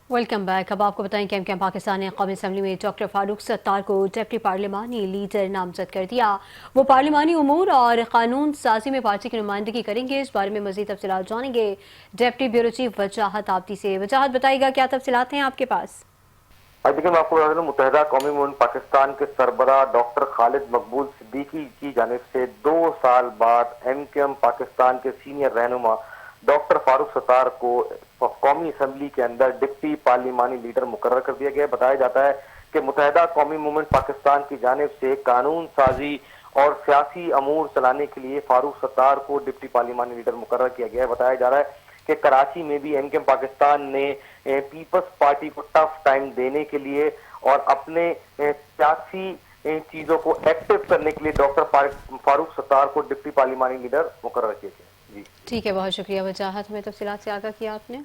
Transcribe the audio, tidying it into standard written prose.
Welcome back. अब आपको बताएं कि एमकेएम पाकिस्तान ने कौमी असम्बली में डॉक्टर फारूक सत्तार को डिप्टी पार्लिमानी लीडर नामजद कर दिया। वो पार्लिमानी उमूर और कानून साजी में पार्टी की नुमाइंदगी करेंगे। इस बारे में मजीद तफसीलात जानेंगे डिप्टी ब्यूरो चीफ वजाहत आबदी से। वजाहत बताइएगा, क्या तफसीलात हैं आपके पास? देखिए, मैं आपको बता दूं, मुत्तहिदा कौमी मूवमेंट पाकिस्तान के सरबराह डॉक्टर खालिद मकबूल सिद्दीकी की जानिब से 2 साल बाद एमकेएम पाकिस्तान के सीनियर रहनुमा डॉक्टर फारूक सत्तार को कौमी असम्बली के अंदर डिप्टी पार्लिमानी लीडर मुकर्रर कर दिया गया। बताया जाता है कि मुत्तहिदा कौमी मूवमेंट पाकिस्तान की जानिब से कानून साजी और सियासी अमूर चलाने के लिए फारूक सत्तार को डिप्टी पार्लिमानी लीडर मुकर्रर किया गया है। बताया जा रहा है कि कराची में भी एमकेएम पाकिस्तान ने पीपल्स पार्टी को टफ टाइम देने के लिए और अपने सियासी चीजों को एक्टिव करने के लिए डॉक्टर फारूक सत्तार को डिप्टी पार्लिमानी लीडर मुकर्रर किया गया। जी ठीक है, बहुत शुक्रिया वजाहत में तफसीलात से आगाह किया आपने।